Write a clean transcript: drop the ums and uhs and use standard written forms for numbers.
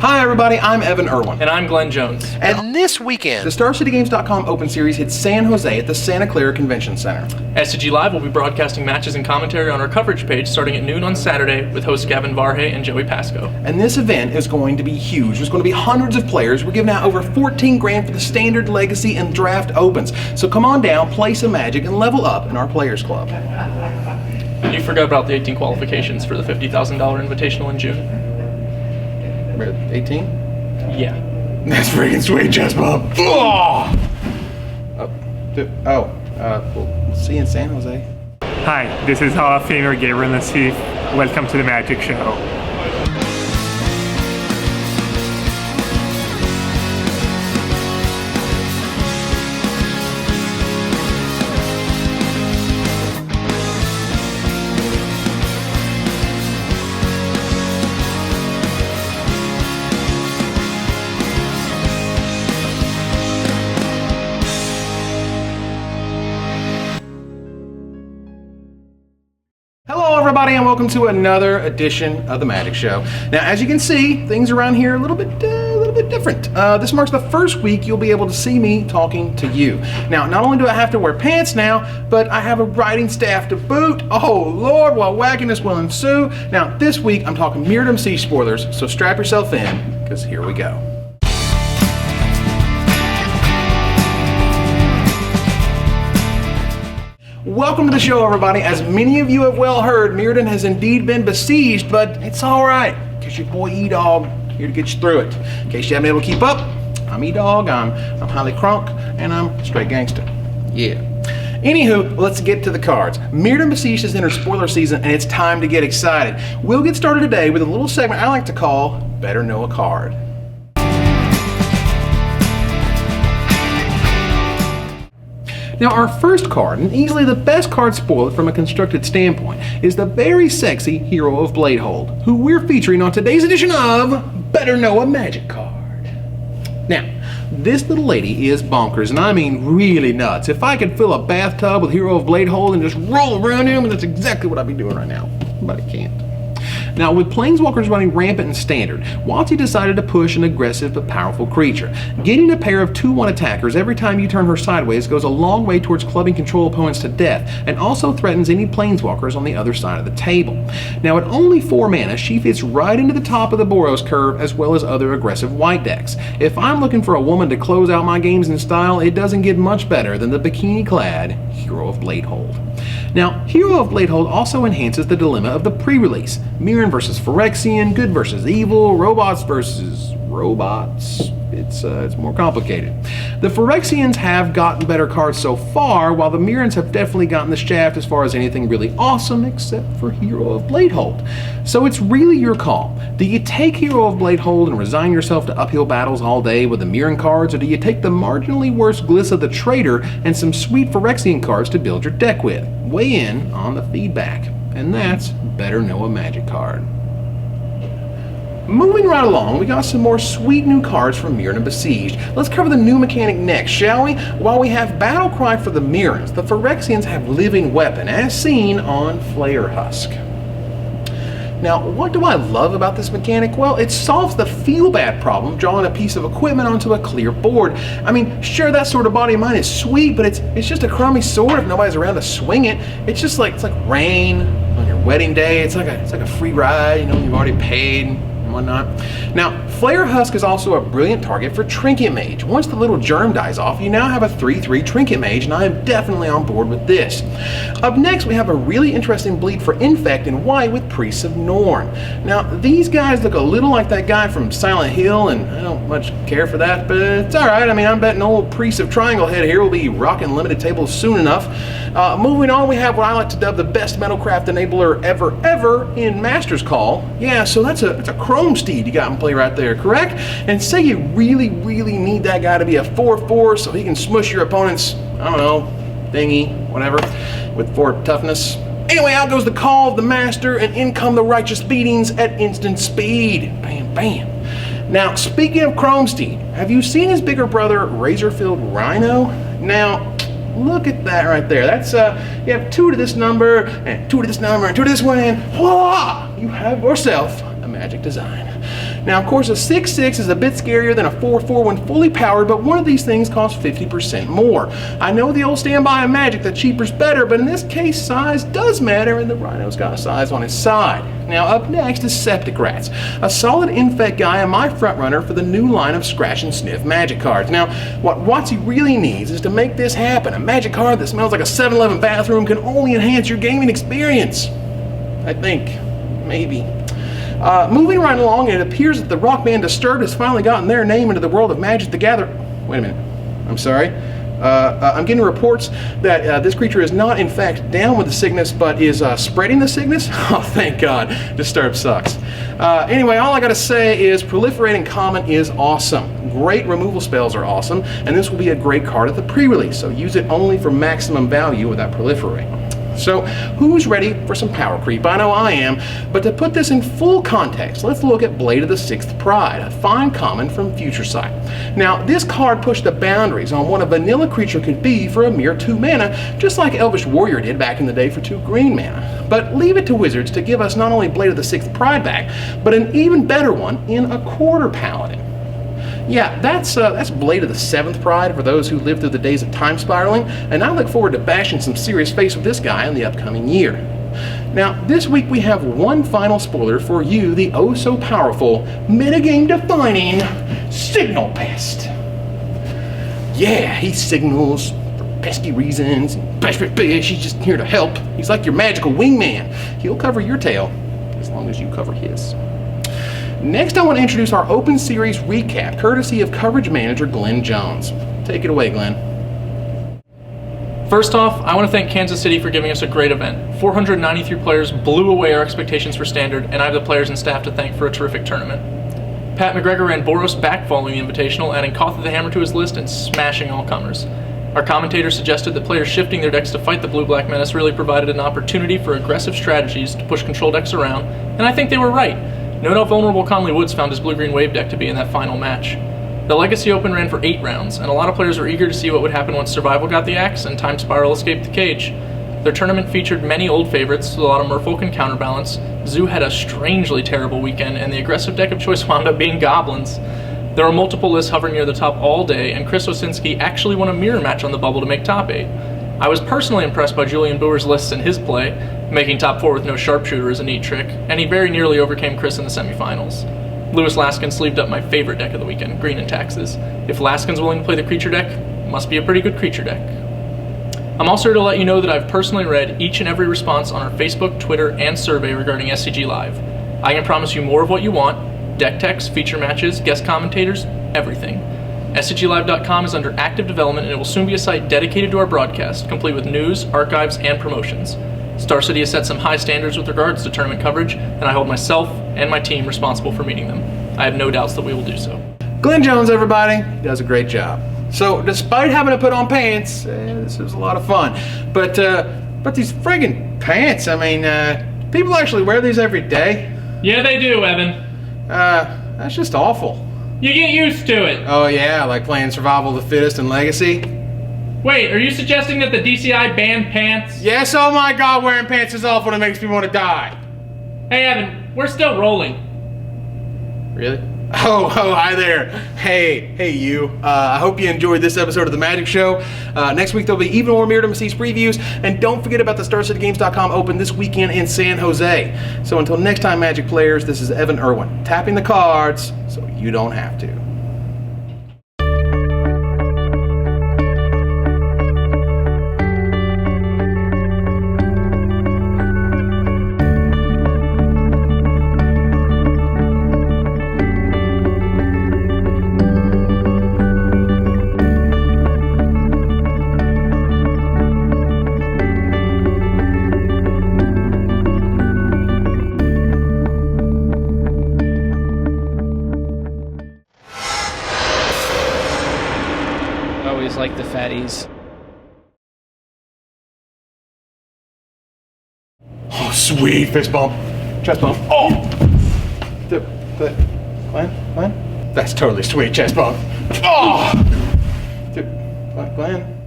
Hi everybody, I'm Evan Irwin. And I'm Glenn Jones. And this weekend, the StarCityGames.com Open Series hits San Jose at the Santa Clara Convention Center. SCG Live will be broadcasting matches and commentary on our coverage page starting at noon on Saturday with hosts Gavin Varhey and Joey Pasco. And this event is going to be huge. There's going to be hundreds of players. We're giving out over 14 grand for the Standard, Legacy, and Draft Opens. So come on down, play some Magic, and level up in our Players Club. And you forgot about the 18 qualifications for the $50,000 Invitational in June. 18? Yeah. That's freaking sweet, Chest Bump. We'll see you in San Jose. Hi, this is Hall of Famer Gabriel Nassif. Welcome to the Magic Show. Hello everybody and welcome to another edition of the Magic Show. Now as you can see, things around here are a little bit different. This marks the first week you'll be able to see me talking to you. Now not only do I have to wear pants now, but I have a writing staff to boot. Oh Lord, what wackiness will ensue. Now this week I'm talking Mirrodin Besieged Spoilers, so strap yourself in, because here we go. Welcome to the show, everybody. As many of you have well heard, Mirrodin has indeed been besieged, but it's all right, because your boy E-Dog here to get you through it. In case you haven't been able to keep up, I'm E-Dog, I'm highly crunk, and I'm straight gangster. Yeah. Anywho, let's get to the cards. Mirrodin Besieged has entered spoiler season, and it's time to get excited. We'll get started today with a little segment I like to call Better Know a Card. Now our first card, and easily the best card spoiled from a constructed standpoint, is the very sexy Hero of Bladehold, who we're featuring on today's edition of Better Know a Magic Card. Now, this little lady is bonkers, and I mean really nuts. If I could fill a bathtub with Hero of Bladehold and just roll around him, that's exactly what I'd be doing right now, but I can't. Now, with Planeswalkers running rampant in Standard, WotC decided to push an aggressive but powerful creature. Getting a pair of 2/1 attackers every time you turn her sideways goes a long way towards clubbing control opponents to death, and also threatens any Planeswalkers on the other side of the table. Now, at only 4 mana, she fits right into the top of the Boros curve, as well as other aggressive white decks. If I'm looking for a woman to close out my games in style, it doesn't get much better than the bikini-clad Hero of Bladehold. Now, Hero of Bladehold also enhances the dilemma of the pre-release. Mirrodin versus Phyrexian, good versus evil, robots versus robots. It's more complicated. The Phyrexians have gotten better cards so far, while the Mirrodins have definitely gotten the shaft as far as anything really awesome, except for Hero of Bladehold. So it's really your call. Do you take Hero of Bladehold and resign yourself to uphill battles all day with the Mirrodin cards, or do you take the marginally worse Glissa the Traitor and some sweet Phyrexian cards to build your deck with? Weigh in on the feedback. And that's Better Know a Magic Card. Moving right along, we got some more sweet new cards from Mirrodin Besieged. Let's cover the new mechanic next, shall we? While we have Battle Cry for the Mirrodins, the Phyrexians have Living Weapon, as seen on Flare Husk. Now, what do I love about this mechanic? Well, it solves the feel-bad problem drawing a piece of equipment onto a clear board. I mean, sure, that sort of body of mine is sweet, but it's just a crummy sword if nobody's around to swing it. It's like rain on your wedding day. It's like a free ride, you know, you've already paid and whatnot. Now, Flare Husk is also a brilliant target for Trinket Mage. Once the little germ dies off, you now have a 3/3 Trinket Mage, and I am definitely on board with this. Up next, we have a really interesting bleed for Infect in white with Priests of Norn. Now, these guys look a little like that guy from Silent Hill, and I don't much care for that, but it's alright. I mean, I'm betting old Priest of Triangle Head here will be rocking limited tables soon enough. Moving on, we have what I like to dub the best Metalcraft enabler ever in Master's Call. Yeah, so that's a Chrome Steed you got in play right there, correct? And say you really need that guy to be a 4/4 so he can smush your opponent's, I don't know, thingy, whatever, with 4 toughness. Anyway, out goes the Call of the Master, and in come the Righteous Beatings at instant speed. Bam, bam. Now, speaking of Chrome Steed, have you seen his bigger brother, Razorfield Rhino? Now, look at that right there. That's, you have 2 to this number, and 2 to this number, and 2 to this one, and voila! You have yourself a magic design. Now, of course, a 6.6 is a bit scarier than a 4.4 when fully powered, but one of these things costs 50% more. I know the old standby of Magic that cheaper's better, but in this case, size does matter, and the Rhino's got a size on his side. Now, up next is Septic Rats, a solid infect guy and my front runner for the new line of scratch and sniff Magic cards. Now, what WotC really needs is to make this happen. A Magic card that smells like a 7-Eleven bathroom can only enhance your gaming experience. I think. Maybe. Moving right along, it appears that the rock band Disturbed has finally gotten their name into the world of Magic the Gathering. Wait a minute. I'm sorry. I'm getting reports that this creature is not in fact down with the sickness, but is spreading the sickness. Oh, thank God. Disturbed sucks. Anyway, all I gotta say is Proliferating Common is awesome. Great removal spells are awesome, and this will be a great card at the pre-release, so use it only for maximum value without proliferating. So, who's ready for some power creep? I know I am, but to put this in full context, let's look at Blade of the Sixth Pride, a fine common from Future Sight. Now, this card pushed the boundaries on what a vanilla creature could be for a mere 2 mana, just like Elvish Warrior did back in the day for 2 green mana. But leave it to Wizards to give us not only Blade of the Sixth Pride back, but an even better one in a Quarter Paladin. Yeah, that's Blade of the Seventh Pride for those who lived through the days of time spiraling, and I look forward to bashing some serious face with this guy in the upcoming year. Now, this week we have one final spoiler for you, the oh-so-powerful, metagame-defining Signal Pest. Yeah, he signals for pesky reasons, and bish, he's just here to help. He's like your magical wingman. He'll cover your tail, as long as you cover his. Next, I want to introduce our Open Series recap, courtesy of coverage manager Glenn Jones. Take it away, Glenn. First off, I want to thank Kansas City for giving us a great event. 493 players blew away our expectations for Standard, and I have the players and staff to thank for a terrific tournament. Pat McGregor ran Boros back following the Invitational, adding Koth of the Hammer to his list and smashing all comers. Our commentator suggested that players shifting their decks to fight the Blue-Black Menace really provided an opportunity for aggressive strategies to push control decks around, and I think they were right. No doubt vulnerable Conley Woods found his blue-green wave deck to be in that final match. The Legacy Open ran for 8 rounds, and a lot of players were eager to see what would happen once Survival got the axe and Time Spiral escaped the cage. Their tournament featured many old favorites, with a lot of Merfolk and Counterbalance. Zoo had a strangely terrible weekend, and the aggressive deck of choice wound up being Goblins. There were multiple lists hovering near the top all day, and Chris Osinski actually won a mirror match on the bubble to make top 8. I was personally impressed by Julian Boer's lists and his play. Making top 4 with no sharpshooter is a neat trick, and he very nearly overcame Chris in the semifinals. Lewis Laskin sleeved up my favorite deck of the weekend, Green and Taxes. If Laskin's willing to play the creature deck, must be a pretty good creature deck. I'm also here to let you know that I've personally read each and every response on our Facebook, Twitter, and survey regarding SCG Live. I can promise you more of what you want: deck techs, feature matches, guest commentators, everything. SCGLive.com is under active development, and it will soon be a site dedicated to our broadcast, complete with news, archives, and promotions. Star City has set some high standards with regards to tournament coverage, and I hold myself and my team responsible for meeting them. I have no doubts that we will do so. Glenn Jones, everybody. He does a great job. So, despite having to put on pants, this was a lot of fun. But these friggin' pants, I mean, people actually wear these every day? Yeah, they do, Evan. That's just awful. You get used to it. Oh yeah, like playing Survival of the Fittest and Legacy? Wait, are you suggesting that the DCI banned pants? Yes, oh my God, wearing pants is awful and it makes me want to die. Hey, Evan, we're still rolling. Really? Oh, hi there. Hey, you. I hope you enjoyed this episode of The Magic Show. Next week, there'll be even more Mirrodin Besieged previews. And don't forget about the StarCityGames.com Open this weekend in San Jose. So until next time, Magic players, this is Evan Irwin, tapping the cards so you don't have to. Always like the fatties. Oh, sweet fist bump, chest bump. Oh, Glenn, that's totally sweet chest bump. Oh, Glenn.